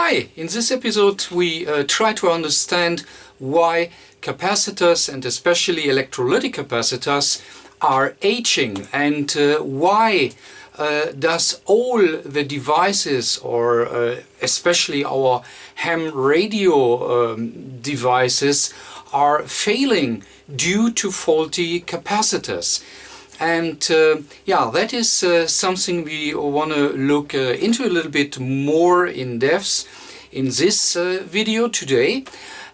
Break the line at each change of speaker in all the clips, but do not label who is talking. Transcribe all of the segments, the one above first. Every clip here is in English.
Hi, in this episode we try to understand why capacitors and especially electrolytic capacitors are aging and why does all the devices or especially our ham radio devices are failing due to faulty capacitors. And yeah, that is something we want to look into a little bit more in depth in this video today.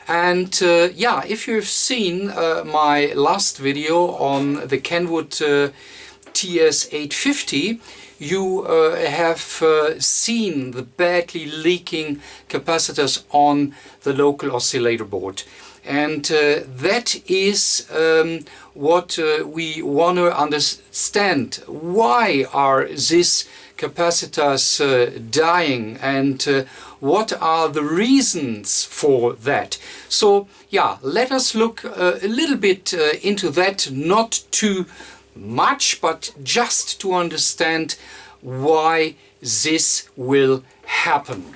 And yeah, if you've seen my last video on the Kenwood TS850, you have seen the badly leaking capacitors on the local oscillator board. And that is what we want to understand. Why are these capacitors dying and what are the reasons for that? So yeah, let us look a little bit into that, not too much, but just to understand why this will happen.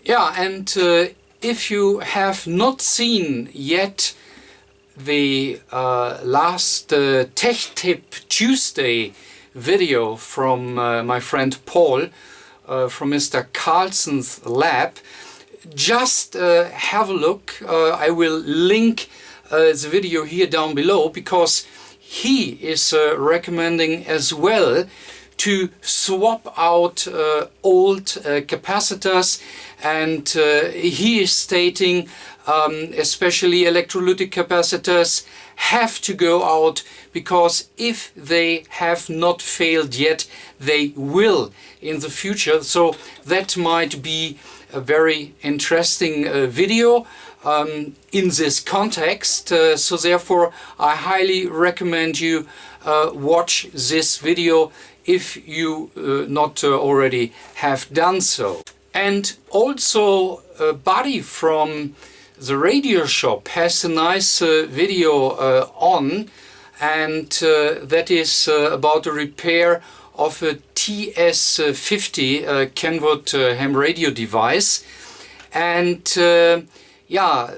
Yeah, and if you have not seen yet the last Tech Tip Tuesday video from my friend Paul from Mr. Carlson's lab, just have a look. I will link the video here down below, because he is recommending as well to swap out old capacitors, and he is stating especially electrolytic capacitors have to go out, because if they have not failed yet, they will in the future. So that might be a very interesting video in this context. So therefore I highly recommend you watch this video if you not already have done so. And also Buddy from the radio shop has a nice video on, and that is about the repair of a TS50 Kenwood ham radio device. And yeah,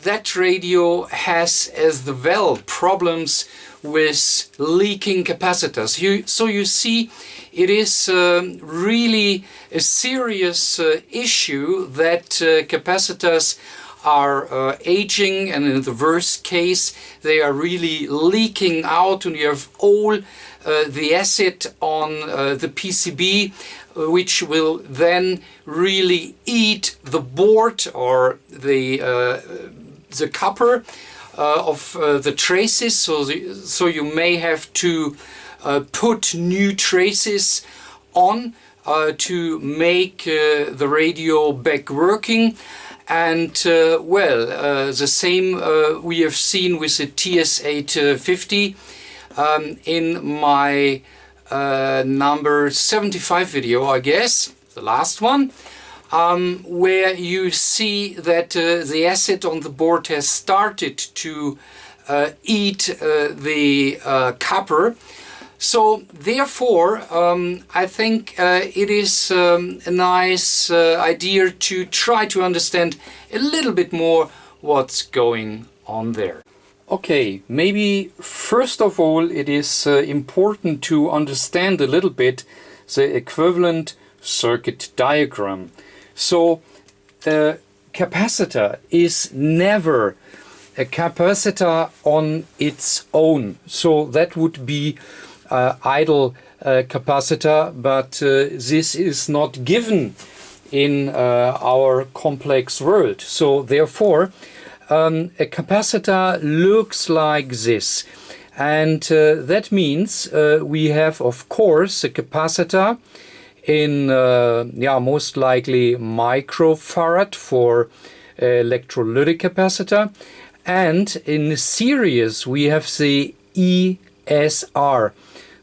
that radio has as well problems with leaking capacitors. So you see, it is really a serious issue that capacitors are aging, and in the worst case they are really leaking out, and you have all the acid on the PCB, which will then really eat the board or the copper of the traces. So you may have to put new traces on to make the radio back working. And well, the same we have seen with the TS850 in my number 75 video, I guess, the last one, where you see that the acid on the board has started to eat the copper. So therefore I think it is a nice idea to try to understand a little bit more what's going on there. Okay, maybe first of all it is important to understand a little bit the equivalent circuit diagram. So a capacitor is never a capacitor on its own. So that would be idle capacitor, but this is not given in our complex world. So therefore a capacitor looks like this, and that means we have of course a capacitor in yeah, most likely microfarad for electrolytic capacitor, and in series we have the ESR,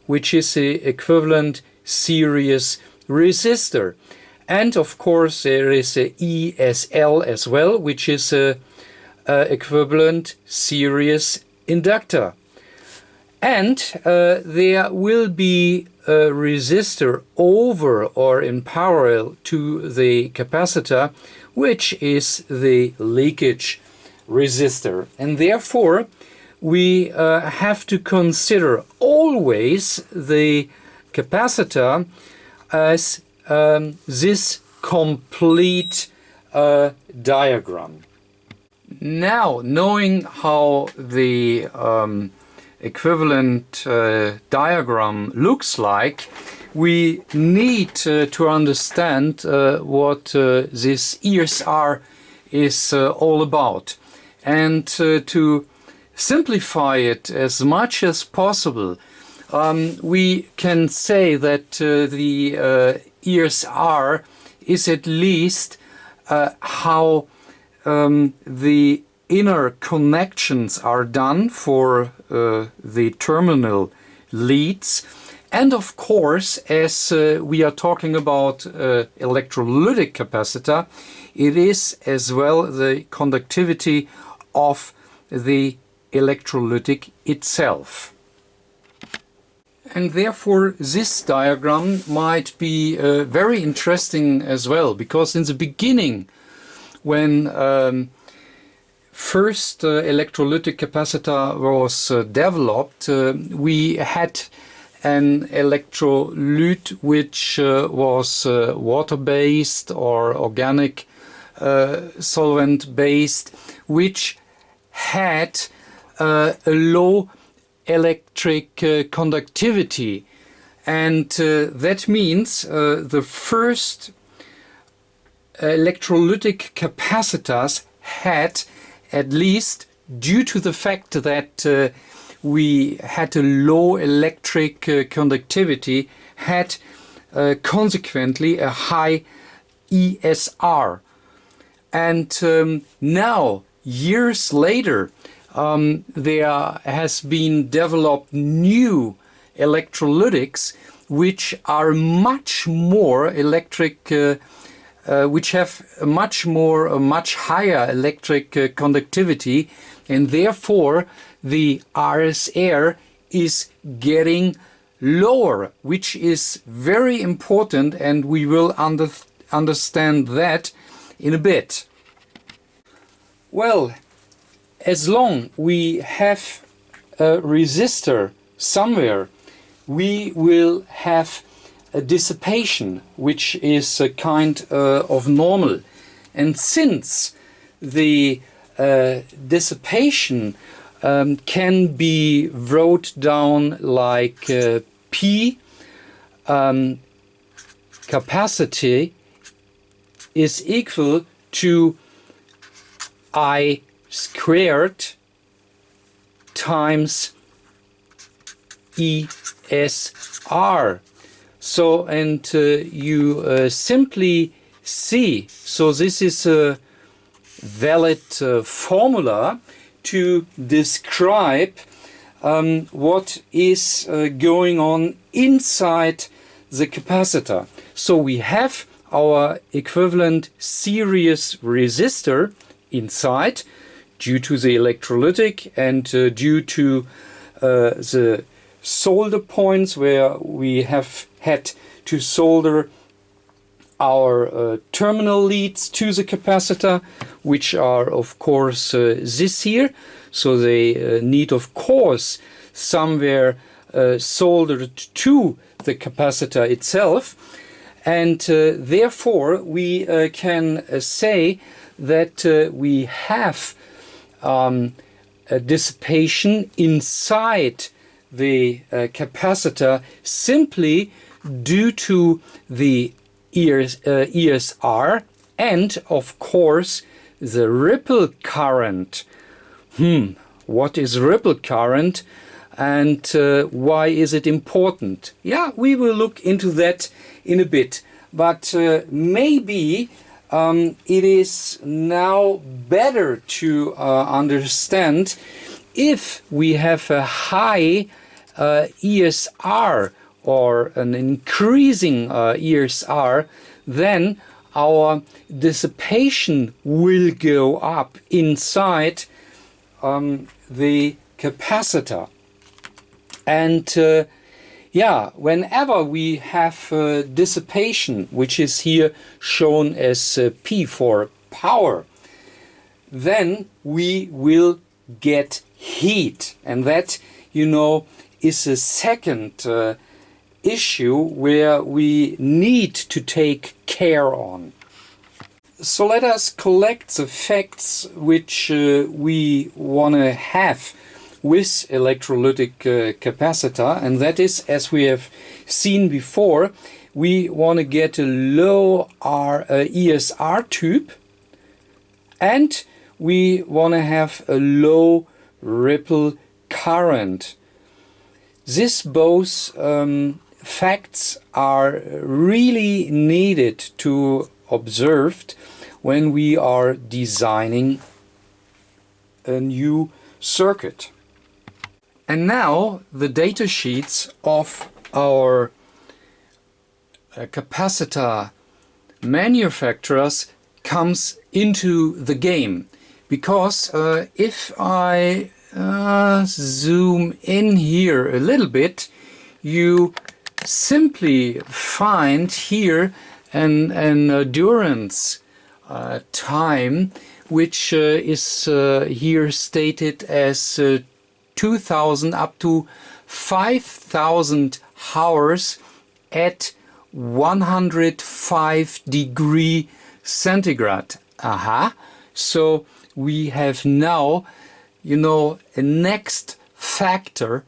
which is the equivalent series resistor. And of course there is a ESL as well, which is a equivalent series inductor. And there will be a resistor over or in parallel to the capacitor, which is the leakage resistor. And therefore we have to consider always the capacitor as this complete diagram. Now, knowing how the equivalent diagram looks like, we need to understand what this ESR is all about. And to simplify it as much as possible, we can say that the ESR is at least how the inner connections are done for the terminal leads. And of course, as we are talking about electrolytic capacitor, it is as well the conductivity of the electrolytic itself. And therefore this diagram might be very interesting as well, because in the beginning, when first electrolytic capacitor was developed, we had an electrolyte which was water-based or organic solvent-based, which had a low electric conductivity. And that means the first electrolytic capacitors had, at least due to the fact that we had a low electric conductivity, had consequently a high ESR. And now, years later, there has been developed new electrolytics which are much more electric, which have a much higher electric conductivity, and therefore the RSR is getting lower, which is very important, and we will understand that in a bit. Well, as long we have a resistor somewhere, we will have a dissipation, which is a kind of normal. And since the dissipation can be wrote down like P capacity is equal to I squared times ESR. So, and you simply see, so this is a valid formula to describe what is going on inside the capacitor. So we have our equivalent series resistor inside, due to the electrolytic and due to the solder points where we have had to solder our terminal leads to the capacitor, which are of course this here. So they need of course somewhere soldered to the capacitor itself, and therefore we can say that we have a dissipation inside the capacitor simply due to the ESR and of course the ripple current. What is ripple current and why is it important? Yeah, we will look into that in a bit, but maybe it is now better to understand if we have a high ESR or an increasing ESR, then our dissipation will go up inside the capacitor. And Yeah, whenever we have dissipation, which is here shown as P for power, then we will get heat. And that, you know, is a second issue where we need to take care on. So let us collect the facts which we want to have with electrolytic capacitor, and that is, as we have seen before, we want to get a low ESR tube, and we want to have a low ripple current. These both facts are really needed to observe when we are designing a new circuit. And now the data sheets of our capacitor manufacturers comes into the game, because if I zoom in here a little bit, you simply find here an endurance time which is here stated as 2000 up to 5000 hours at 105 degree centigrade. Aha. So we have now, you know, a next factor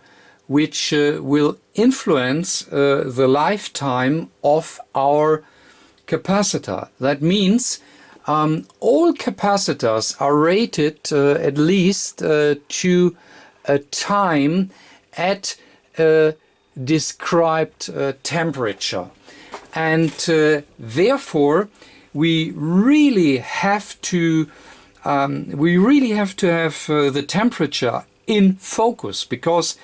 which will influence the lifetime of our capacitor. That means all capacitors are rated at least to a time at a described temperature, and therefore we really have to have the temperature in focus, because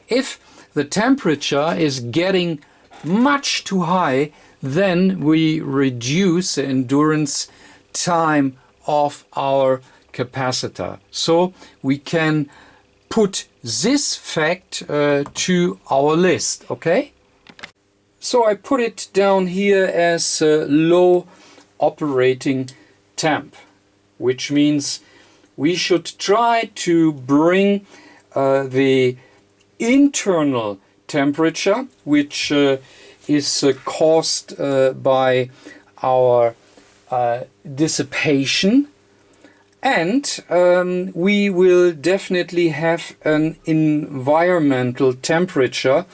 if the temperature is getting much too high, then we reduce the endurance time of our capacitor. So we can put this fact to our list, okay? So I put it down here as low operating temp, which means we should try to bring the internal temperature, which is caused by our dissipation, and we will definitely have an environmental temperature,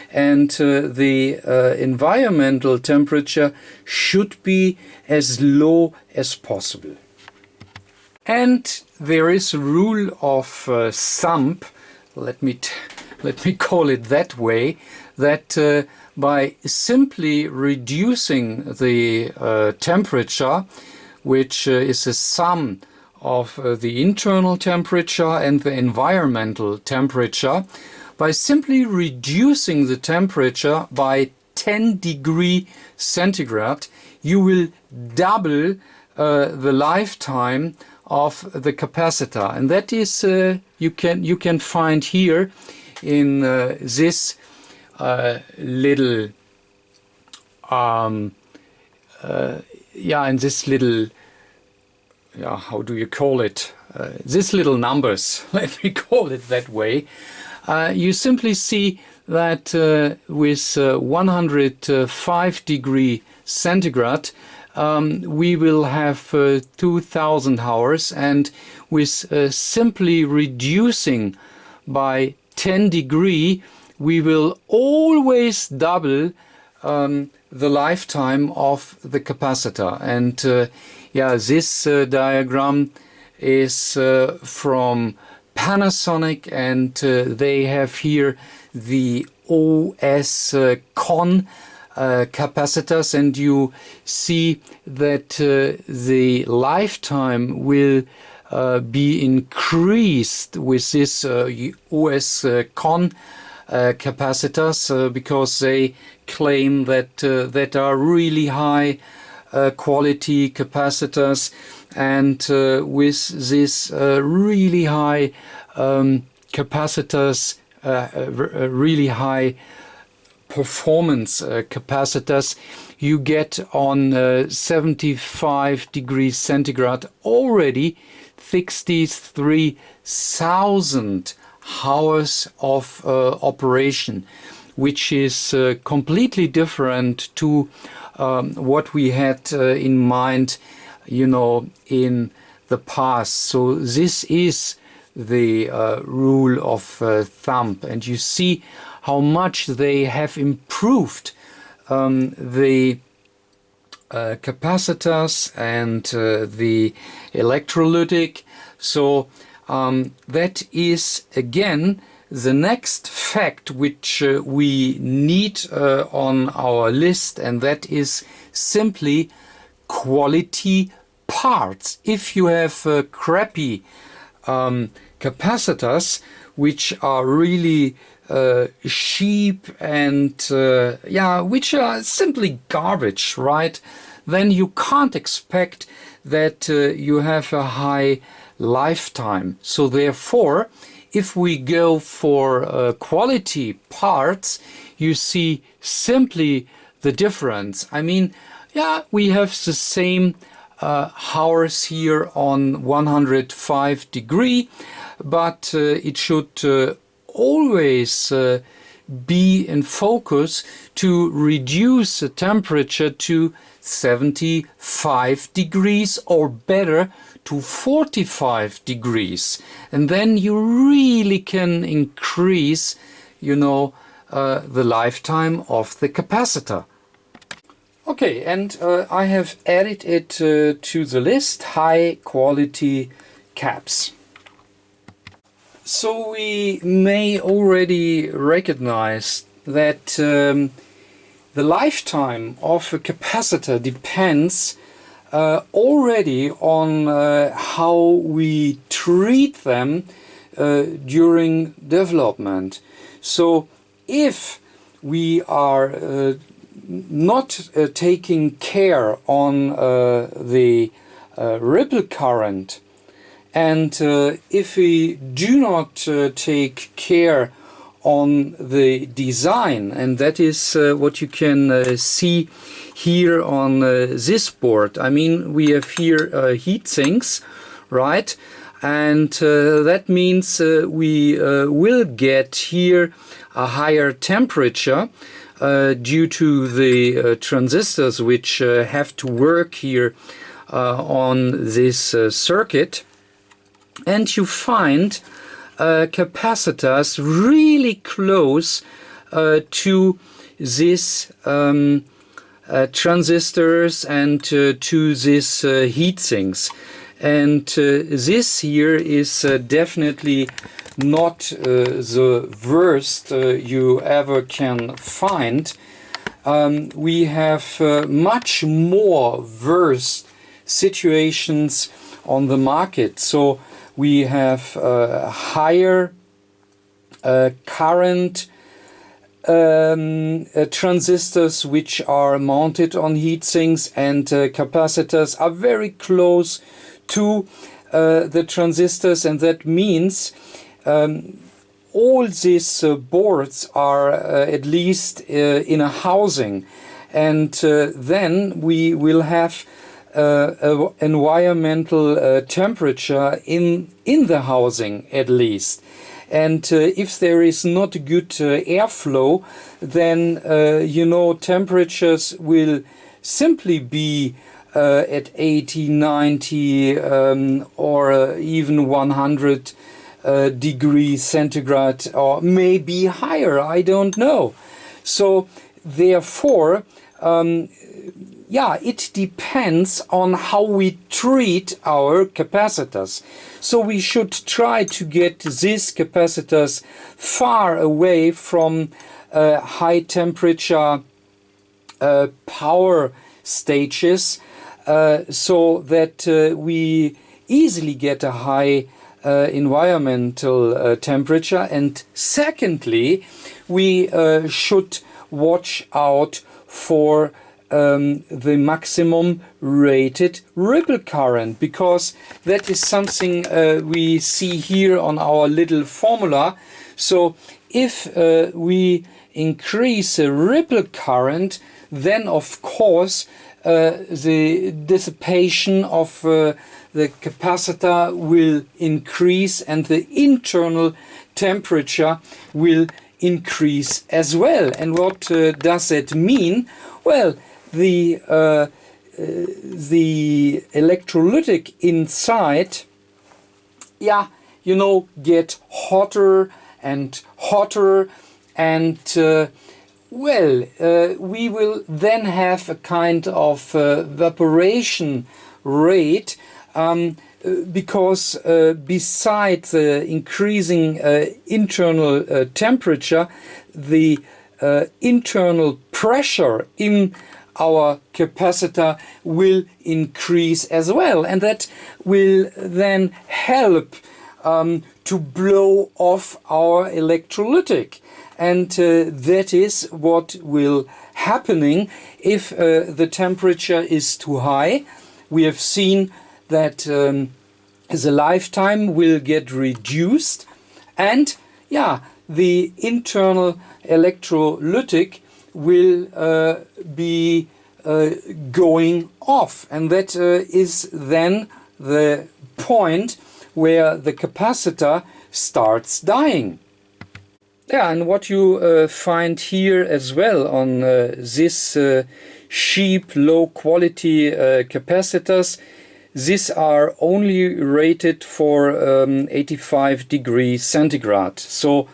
and the environmental temperature should be as low as possible. And there is a rule of thumb, let me call it that way, that by simply reducing the temperature, which is a sum of the internal temperature and the environmental temperature, by simply reducing the temperature by 10 degree centigrade, you will double the lifetime of the capacitor. And that is you can find here in this little in this little, how do you call it, these little numbers, let me call it that way. You simply see that with 105 degree centigrade we will have 2000 hours, and with simply reducing by 10 degree we will always double the lifetime of the capacitor. And this diagram is from Panasonic, and they have here the MOS-FET capacitors, and you see that the lifetime will be increased with this MOS-FET capacitors, because they claim that that are really high quality capacitors, and with this really high capacitors, really high performance capacitors, you get on 75 degrees centigrade already 63,000 hours of operation, which is completely different to what we had in mind, you know, in the past. So this is the rule of thumb, and you see how much they have improved the capacitors and the electrolytic. So that is again the next fact which we need on our list, and that is simply quality parts. If you have crappy capacitors which are really cheap and which are simply garbage, right? Then you can't expect that you have a high lifetime. So therefore, if we go for quality parts, you see simply the difference. I mean, yeah, we have the same hours here on 105 degree, but it should always be in focus to reduce the temperature to 75 degrees or better to 45 degrees, and then you really can increase, you know, the lifetime of the capacitor. Okay, and I have added it to the list, high quality caps. So we may already recognize that the lifetime of a capacitor depends already on how we treat them during development. So if we are not taking care on the ripple current, and if we do not take care on the design, and that is what you can see here on this board. I mean, we have here heat sinks, right? And that means we will get here a higher temperature due to the transistors which have to work here on this circuit. And you find capacitors really close to this transistors and to this heat sinks. And this here is definitely not the worst you ever can find. We have much more worse situations on the market. So we have higher current transistors which are mounted on heat sinks, and capacitors are very close to the transistors, and that means all these boards are at least in a housing, and then we will have environmental temperature in the housing at least. And if there is not good airflow, then you know, temperatures will simply be at 80, 90 or even 100 degrees centigrade, or maybe higher, I don't know. So therefore, it depends on how we treat our capacitors. So we should try to get these capacitors far away from high temperature power stages, so that we easily get a high environmental temperature. And secondly, we should watch out for the maximum rated ripple current, because that is something we see here on our little formula. So if we increase a ripple current, then of course the dissipation of the capacitor will increase and the internal temperature will increase as well. And what does that mean? Well, the electrolytic inside, yeah, you know, get hotter and hotter, and well, we will then have a kind of evaporation rate, because besides the increasing internal temperature, the internal pressure in our capacitor will increase as well, and that will then help to blow off our electrolytic. And that is what will happening if the temperature is too high. We have seen that the lifetime will get reduced, and yeah, the internal electrolytic will be going off, and that is then the point where the capacitor starts dying. Yeah, and what you find here as well on this cheap, low quality capacitors, these are only rated for 85 degrees centigrade. So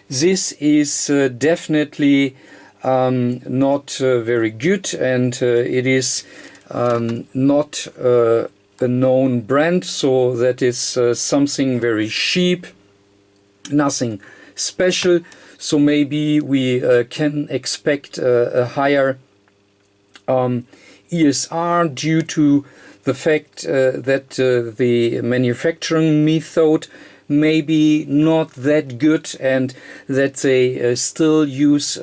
this is definitely not very good, and it is not a known brand, so that is something very cheap, nothing special. So maybe we can expect a higher ESR due to the fact that the manufacturing method may be not that good, and that they still use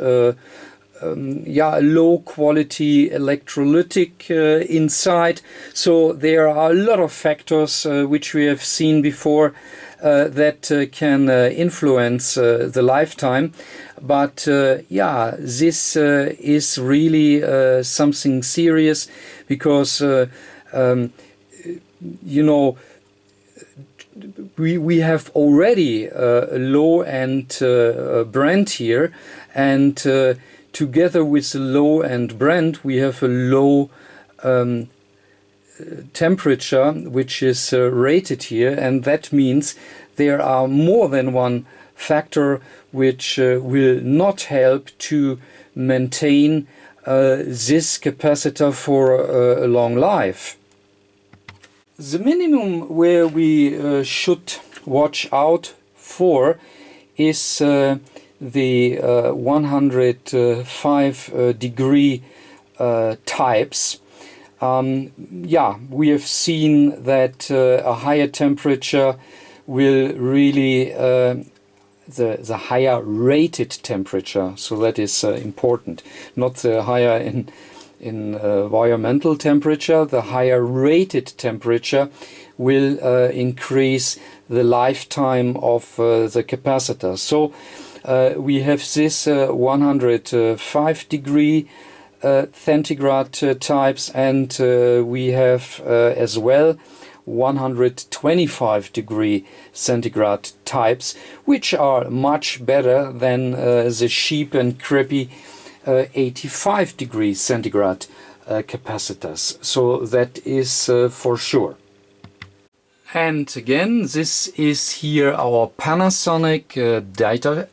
yeah, low quality electrolytic inside. So there are a lot of factors which we have seen before that can influence the lifetime. But yeah, this is really something serious, because you know, we have already a low-end brand here, and together with the low-end brand we have a low temperature which is rated here, and that means there are more than one factor which will not help to maintain this capacitor for a long life. The minimum where we should watch out for is the 105 degree types. Yeah, we have seen that a higher temperature will really the higher rated temperature, so that is important, not the higher in environmental temperature. The higher rated temperature will increase the lifetime of the capacitor. So we have this 105 degree centigrade types, and we have as well 125 degree centigrade types, which are much better than the cheap and crappy 85 degrees centigrade capacitors. So that is for sure. And again, this is here our Panasonic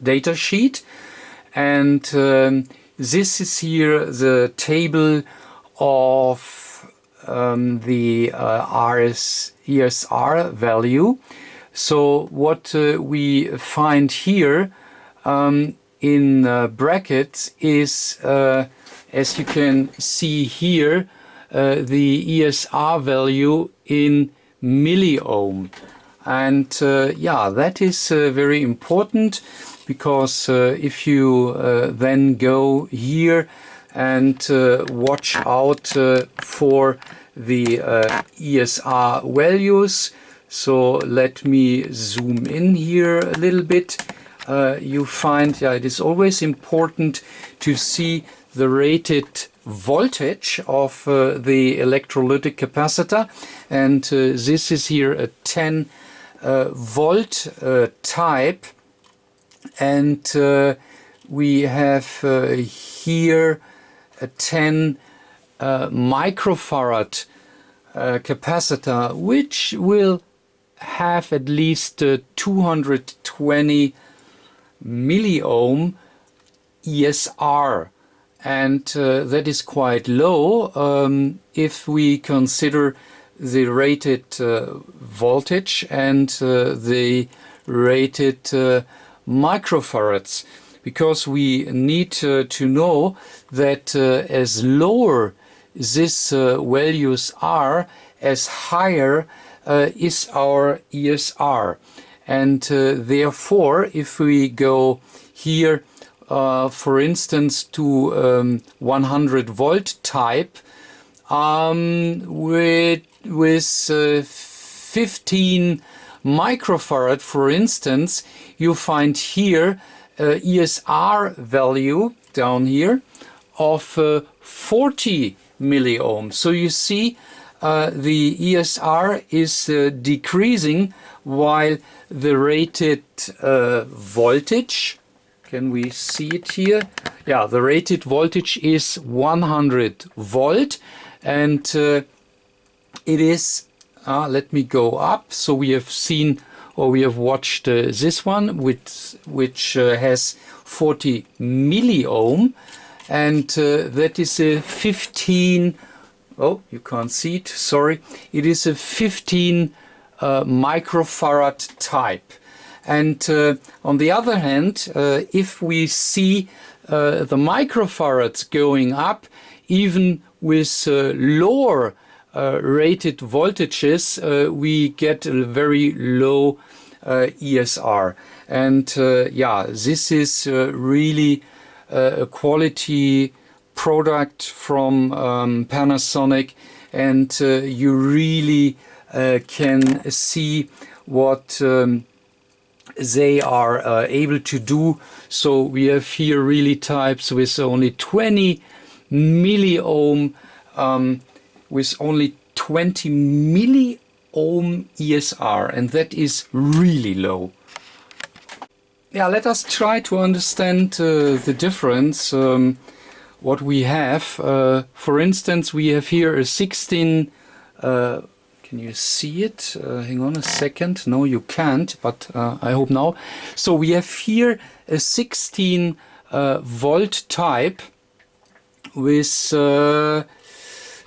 data sheet, and this is here the table of the ESR value. So what we find here in brackets is, as you can see here, the ESR value in milliohm. And yeah, that is very important, because if you then go here and watch out for the ESR values. So let me zoom in here a little bit. you find it is always important to see the rated voltage of the electrolytic capacitor, and this is here a 10 volt type, and we have here a 10 microfarad capacitor, which will have at least 220 milliohm ESR, and that is quite low if we consider the rated voltage and the rated microfarads, because we need to know that as lower these values are, as higher is our ESR. And therefore, if we go here, for instance, to 100 volt type with 15 microfarad, for instance, you find here ESR value down here of 40 milliohms. So you see the ESR is decreasing, while the rated voltage, can we see it here? Yeah, the rated voltage is 100 volt, and it is, let me go up. So we have seen, or we have watched this one, which has 40 milliohm, and that is a 15, oh, you can't see it, sorry, it is a 15 microfarad type. And on the other hand, if we see the microfarads going up, even with lower rated voltages, we get a very low ESR. And yeah, this is really a quality product from Panasonic, and you really can see what they are able to do. So we have here really types with only 20 milliohm, with only 20 milliohm ESR, and that is really low. Yeah, let us try to understand the difference what we have. For instance, we have here a 16 can you see it? Hang on a second. No, you can't, but I hope now. So we have here a 16 volt type with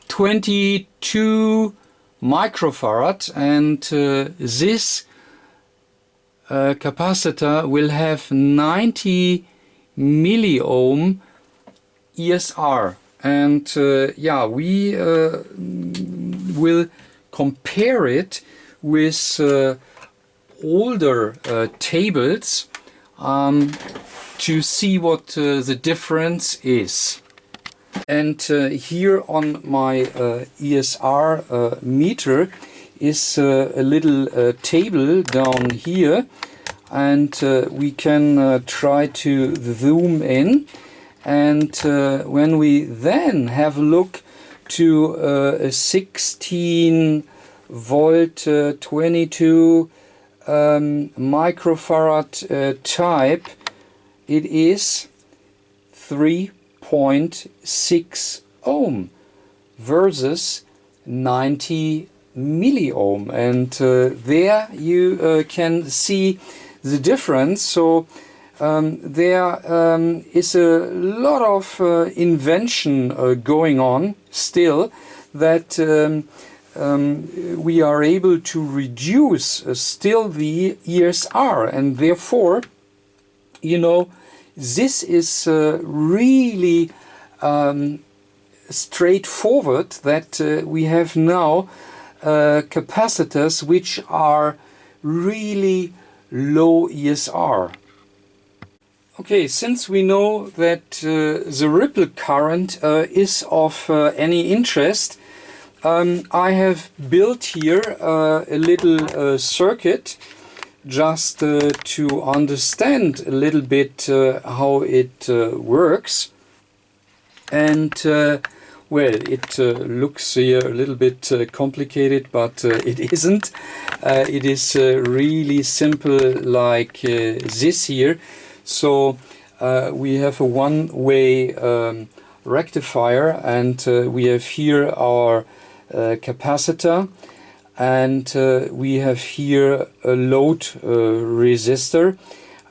22 microfarad, and this capacitor will have 90 milliohm ESR. And yeah, we will compare it with older tables to see what the difference is. And here on my ESR meter is a little table down here, and we can try to zoom in, and when we then have a look to a 16 volt 22 microfarad type, it is 3.6 ohm versus 90 milliohm, and there you can see the difference. So there is a lot of invention going on still, that we are able to reduce still the ESR, and therefore, you know, this is really straightforward, that we have now capacitors which are really low ESR. Okay, since we know that the ripple current is of any interest, I have built here a little circuit just to understand a little bit how it works. And well, it looks here a little bit complicated, but it isn't. It is really simple like this here. So we have a one-way rectifier, and we have here our capacitor, and we have here a load resistor,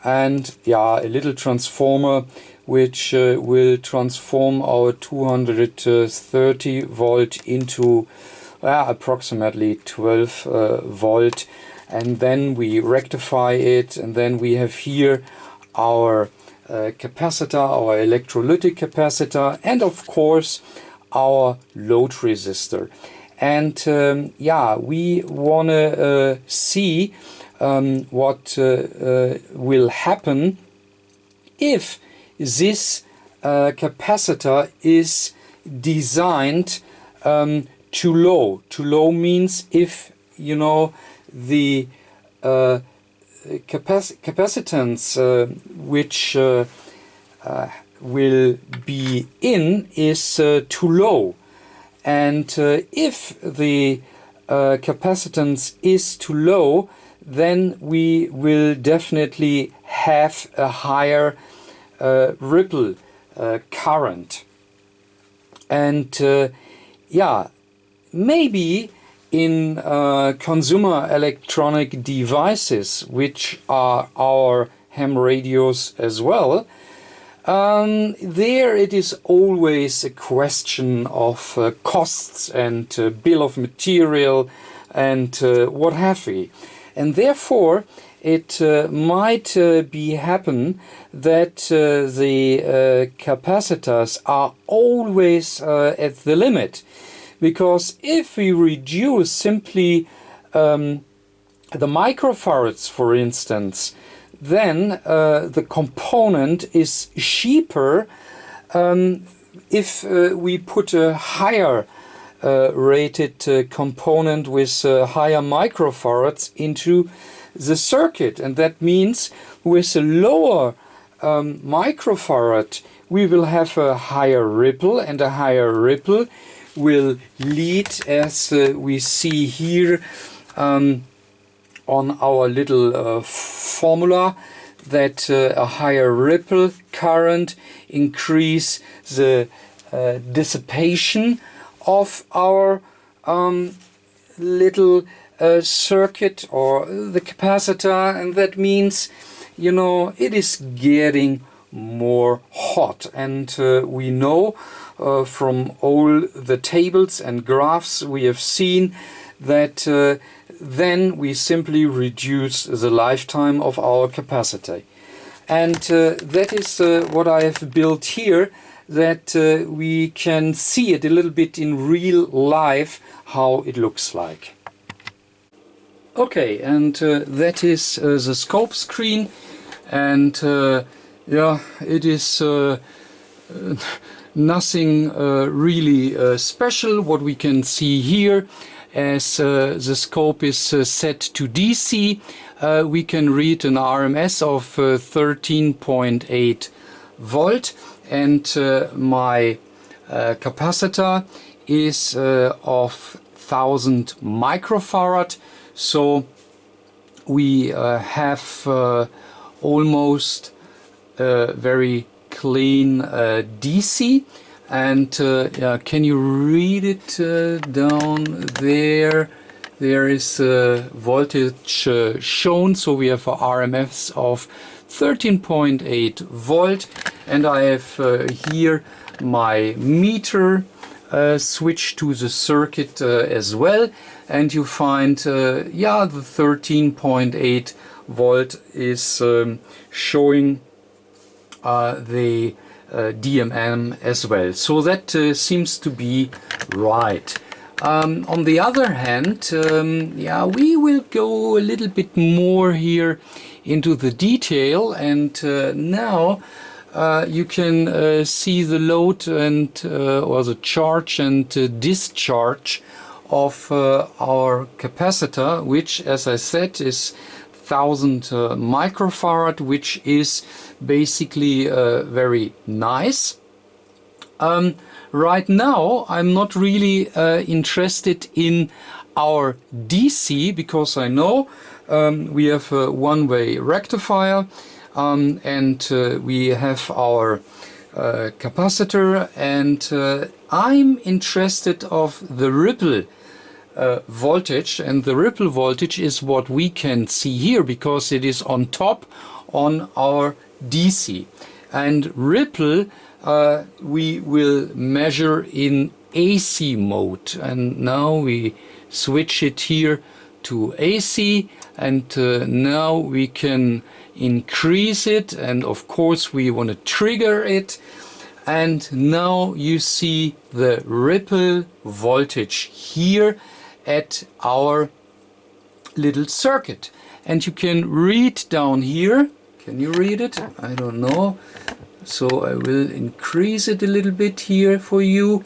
and yeah, a little transformer which will transform our 230 volt into approximately 12 volt, and then we rectify it, and then we have here our capacitor, our electrolytic capacitor, and of course our load resistor. And yeah, we want to see what will happen if this capacitor is designed too low. Too low means if, you know, the capacitance which will be in is too low. And if the capacitance is too low, then we will definitely have a higher ripple current. And yeah, maybe in consumer electronic devices, which are our ham radios as well, there it is always a question of costs and bill of material and what have we. And therefore it might be happen that the capacitors are always at the limit. Because if we reduce simply the microfarads, for instance, then the component is cheaper if we put a higher rated component with higher microfarads into the circuit. And that means with a lower microfarad we will have a higher ripple, and a higher ripple will lead, as we see here on our little formula, that a higher ripple current increase the dissipation of our little circuit or the capacitor, and that means, you know, it is getting more hot. And we know from all the tables and graphs we have seen that then we simply reduce the lifetime of our capacitor. And that is what I have built here, that we can see it a little bit in real life how it looks like. Okay, and that is the scope screen, and yeah, it is nothing really special what we can see here. As the scope is set to DC, we can read an RMS of 13.8 volt, and my capacitor is of 1000 microfarad. So we have almost very clean DC. And can you read it down there? There is voltage shown, so we have a RMS of 13.8 volt, and I have here my meter switched to the circuit as well, and you find yeah, the 13.8 volt is showing the DMM as well. So that seems to be right. On the other hand, yeah, we will go a little bit more here into the detail, and now you can see the load and or the charge and discharge of our capacitor, which, as I said, is 1000 microfarad, which is basically very nice. Right now I'm not really interested in our DC, because I know we have a one-way rectifier, and we have our capacitor, and I'm interested of the ripple voltage, and the ripple voltage is what we can see here because it is on top on our DC. And ripple we will measure in AC mode, and now we switch it here to AC, and now we can increase it, and of course we want to trigger it, and now you see the ripple voltage here at our little circuit, and you can read down here. Can you read it? I don't know, so I will increase it a little bit here for you.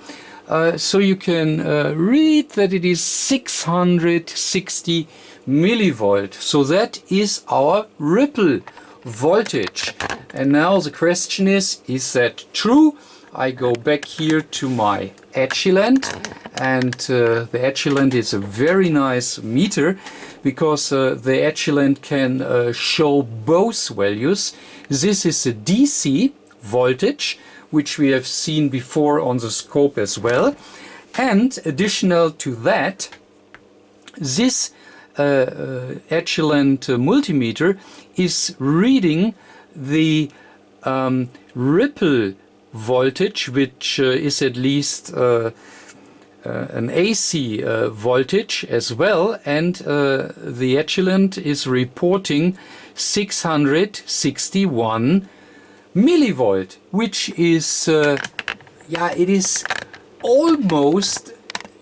So you can read that it is 660 millivolt. So that is our ripple voltage. And now the question is that true? I go back here to my Agilent, and the Agilent is a very nice meter because the Agilent can show both values. This is a DC voltage, which we have seen before on the scope as well, and additional to that, this Agilent multimeter is reading the ripple voltage, which is at least an AC voltage as well, and the Agilent is reporting 661 millivolt, which is it is almost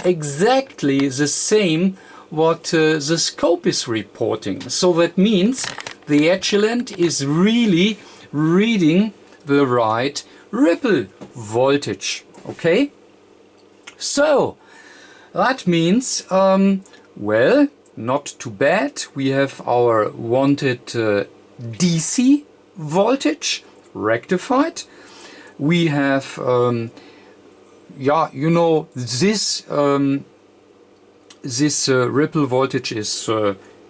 exactly the same what the scope is reporting. So that means the Agilent is really reading the right ripple voltage. Okay, so that means well, not too bad. We have our wanted DC voltage rectified. We have this ripple voltage is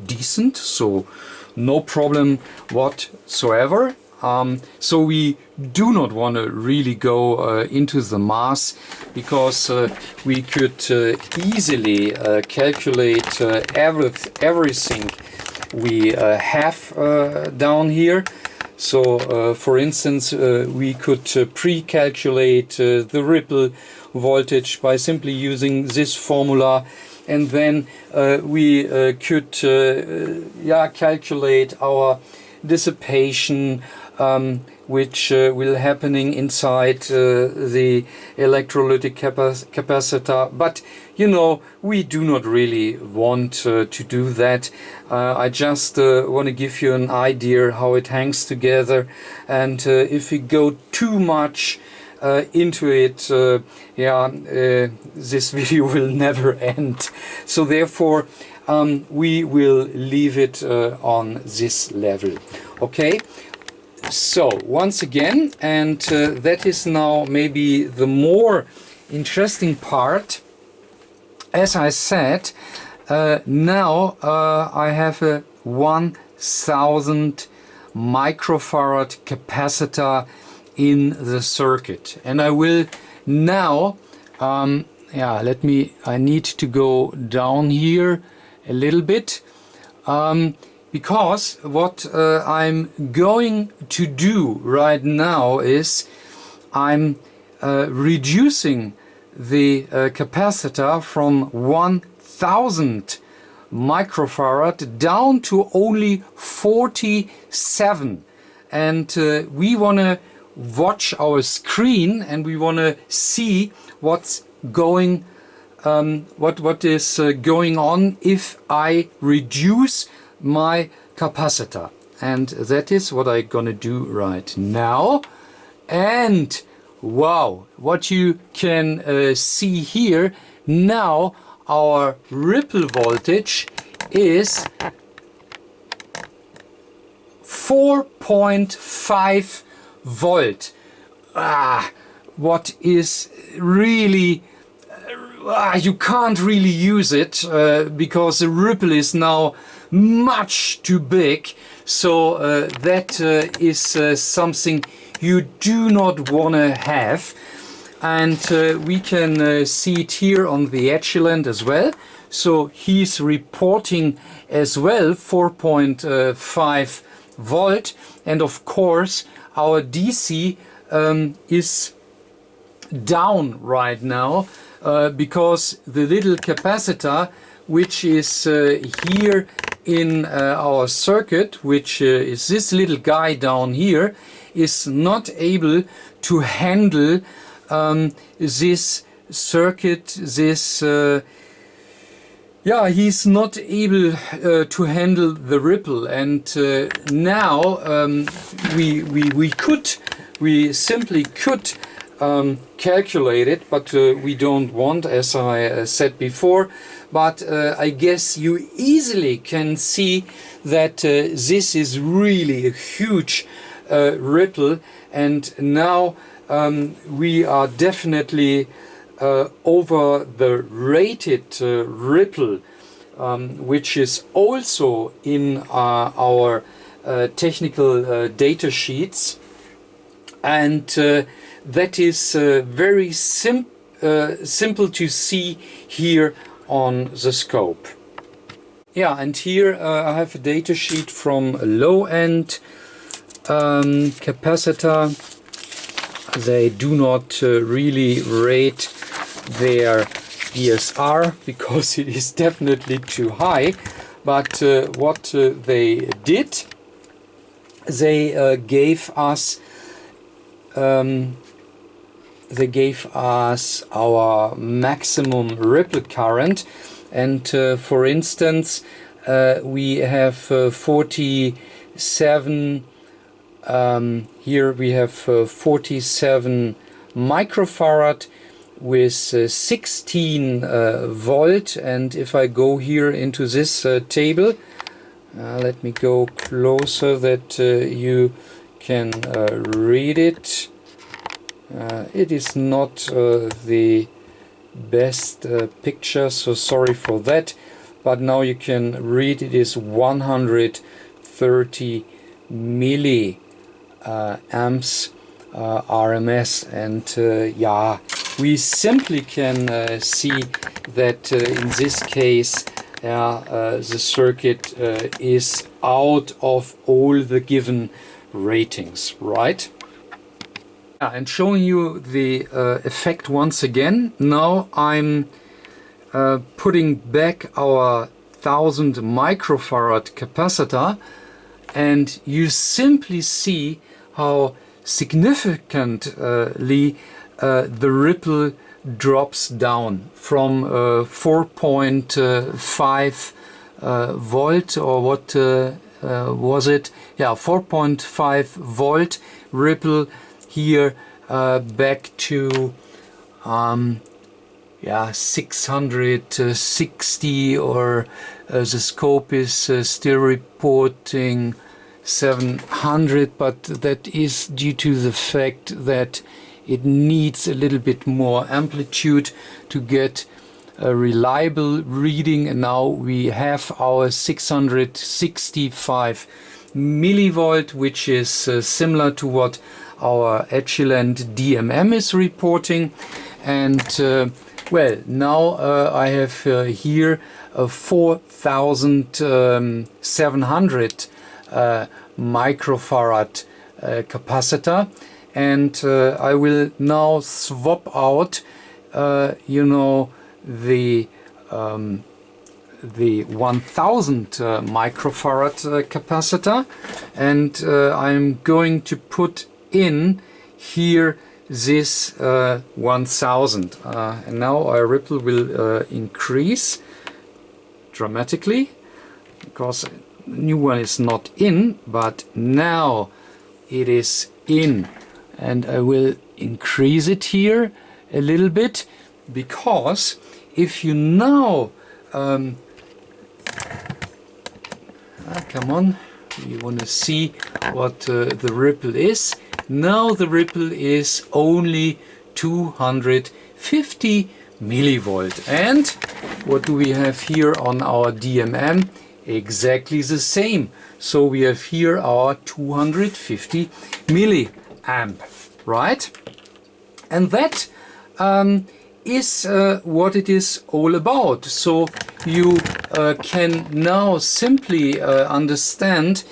decent, so no problem whatsoever. So we do not want to really go into the mass, because we could easily calculate everything we have down here. So for instance, we could pre-calculate the ripple voltage by simply using this formula, and then we could calculate our dissipation, which will happening inside the electrolytic capacitor. But you know, we do not really want to do that. I just want to give you an idea how it hangs together, and if we go too much into it, this video will never end. So therefore we will leave it on this level. Okay, so once again, and that is now maybe the more interesting part. As I said, now I have a 1000 microfarad capacitor in the circuit, and I will now I need to go down here a little bit, because what I'm going to do right now is I'm reducing the capacitor from 1000 microfarad down to only 47, and we want to watch our screen, and we want to see what's going what is going on if I reduce my capacitor. And that is what I'm gonna do right now. And wow, what you can see here now, our ripple voltage is 4.5 volt. What is really you can't really use it because the ripple is now much too big. So that is something you do not want to have. And we can see it here on the Agilent as well. So he's reporting as well 4.5 volt. And of course our DC is down right now because the little capacitor which is here in our circuit, which is this little guy down here, is not able to handle this circuit, this he's not able to handle the ripple. And now we simply could calculate it, but we don't want, as I said before. But I guess you easily can see that this is really a huge ripple, and now we are definitely over the rated ripple, which is also in our technical data sheets. And that is very simple to see here on the scope. Yeah, and here I have a data sheet from a low-end capacitor. They do not really rate their DSR because it is definitely too high. But what they did, they gave us our maximum ripple current, and for instance we have 47 here we have 47 microfarad with 16 volt. And if I go here into this table, let me go closer that you can read it. It is not the best picture, so sorry for that, but now you can read it is 130 milli amps RMS. And yeah, we simply can see that in this case the circuit is out of all the given ratings, right? And showing you the effect once again. Now I'm putting back our 1000 microfarad capacitor, and you simply see how significantly the ripple drops down from 4.5 volt, or what was it? Yeah, 4.5 volt ripple here back to 660, or the scope is still reporting 700, but that is due to the fact that it needs a little bit more amplitude to get a reliable reading. And now we have our 665 millivolt, which is similar to what our Agilent DMM is reporting. And well, now I have here a 4700 microfarad capacitor, and I will now swap out you know, the 1000 microfarad capacitor, and I'm going to put in here this 1000, and now our ripple will increase dramatically because the new one is not in, but now it is in. And I will increase it here a little bit, because if you now come on, You want to see what the ripple is. Now the ripple is only 250 millivolt. And what do we have here on our DMM? Exactly the same. So we have here our 250 milliamp, right? And that is what it is all about. So you can now simply understand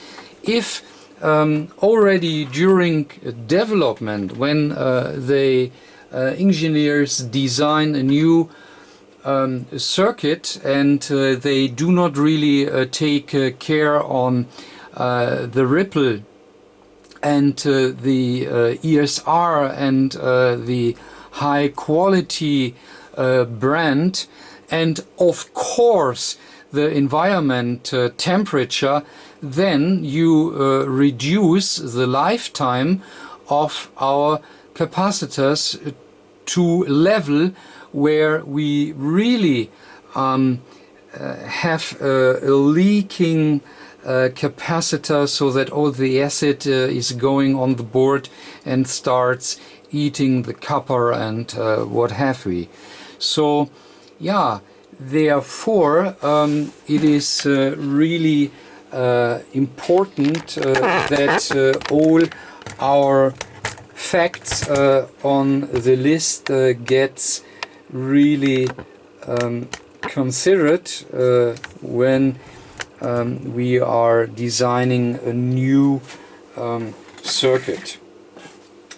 if already during development, when the engineers design a new circuit and they do not really take care on the ripple and the ESR and the high quality brand, and of course the environment temperature, then you reduce the lifetime of our capacitors to level where we really have a leaking capacitor, so that all the acid is going on the board and starts eating the copper and what have we. So yeah, therefore it is really important that all our facts on the list gets really considered when we are designing a new circuit.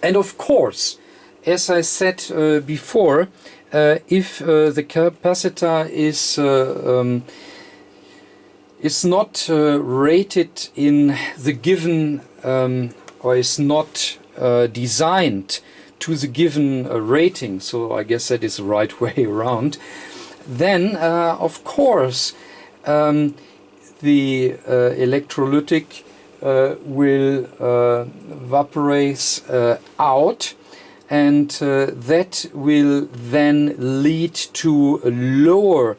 And of course, as I said before, if the capacitor is not rated in the given or is not designed to the given rating, so I guess that is the right way around, then of course the electrolytic will evaporate out, and that will then lead to a lower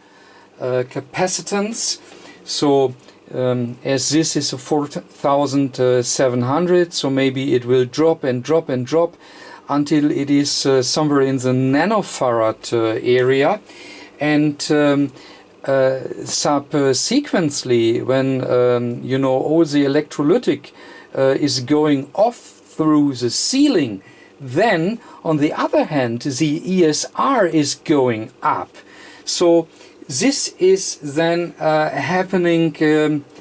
capacitance. So as this is a 4700, so maybe it will drop and drop and drop until it is somewhere in the nanofarad area, and subsequently, when you know, all the electrolytic is going off through the ceiling, then on the other hand the ESR is going up. So this is then happening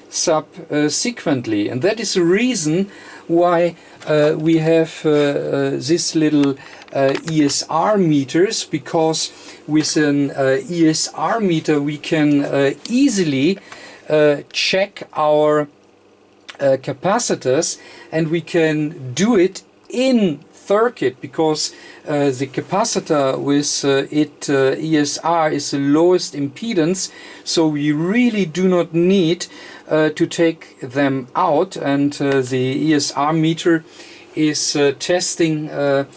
subsequently, and that is the reason why we have this little ESR meters, because with an ESR meter we can easily check our capacitors, and we can do it in circuit, because the capacitor with ESR is the lowest impedance, so we really do not need to take them out, and the ESR meter is testing the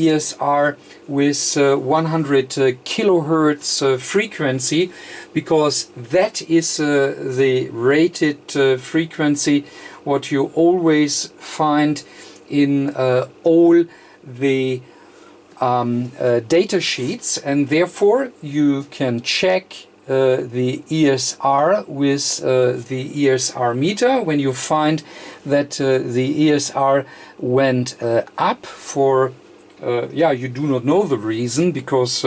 ESR with 100 kilohertz frequency, because that is the rated frequency what you always find in all the data sheets, and therefore you can check the ESR with the ESR meter. When you find that the ESR went up for you do not know the reason, because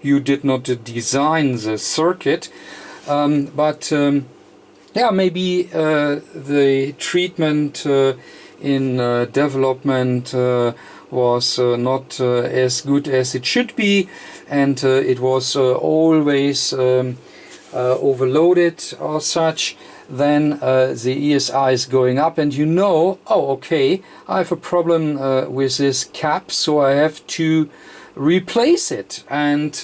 you did not design the circuit, but maybe the treatment in development was not as good as it should be, and it was always overloaded or such. Then the ESI is going up, and you know, oh okay, I have a problem with this cap, so I have to replace it. And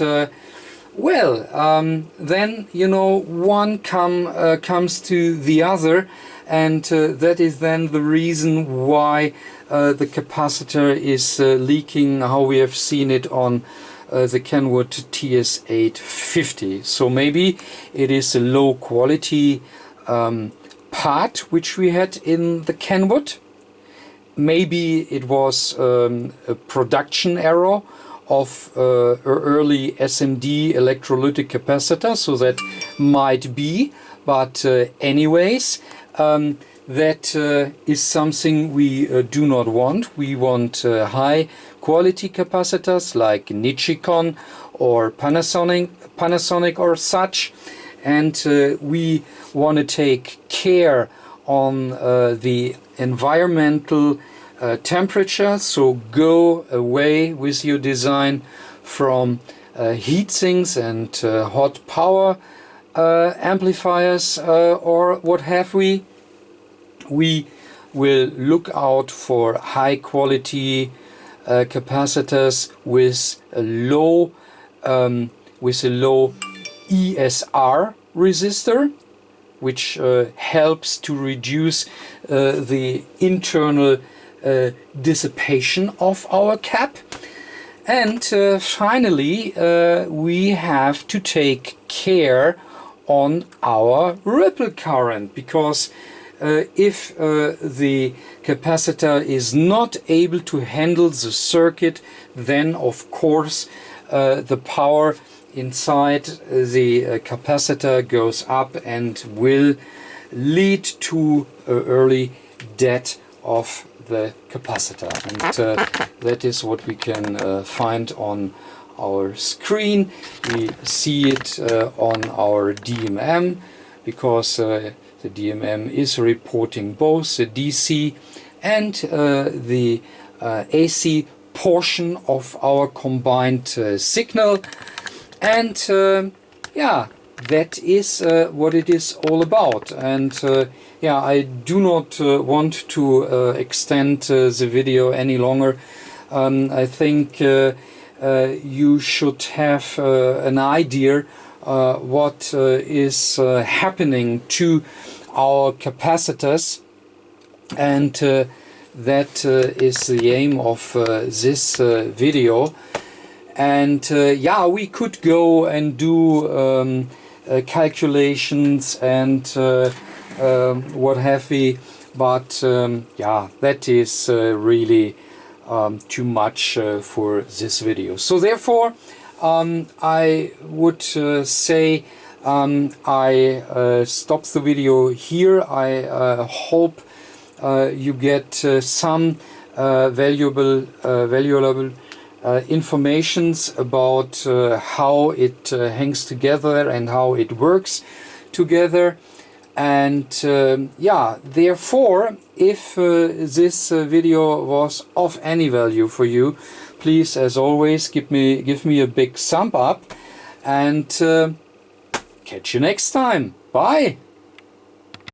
then you know, one comes to the other, and that is then the reason why the capacitor is leaking, how we have seen it on the Kenwood TS850. So maybe it is a low quality part which we had in the Kenwood. Maybe it was a production error of early SMD electrolytic capacitor, so that might be, but anyways, that is something we do not want. We want high quality capacitors like Nichicon or Panasonic or such, and we want to take care on the environmental temperature, so go away with your design from heat sinks and hot power amplifiers or what have we. We will look out for high quality capacitors with a low ESR resistor, which helps to reduce the internal dissipation of our cap. And finally, we have to take care on our ripple current, because if the capacitor is not able to handle the circuit, then of course the power inside the capacitor goes up and will lead to early death of the capacitor. And that is what we can find on our screen. We see it on our DMM, because the DMM is reporting both the DC and the AC portion of our combined signal. And yeah, that is what it is all about. And yeah, I do not want to extend the video any longer. I think you should have an idea what is happening to our capacitors, and that is the aim of this video. And yeah, we could go and do calculations and what have we, but yeah, that is really too much for this video. So therefore I would say I stop the video here. I hope you get some valuable informations about how it hangs together and how it works together. And yeah, therefore, if this video was of any value for you, please, as always, give me a big thumb up, and catch you next time. Bye.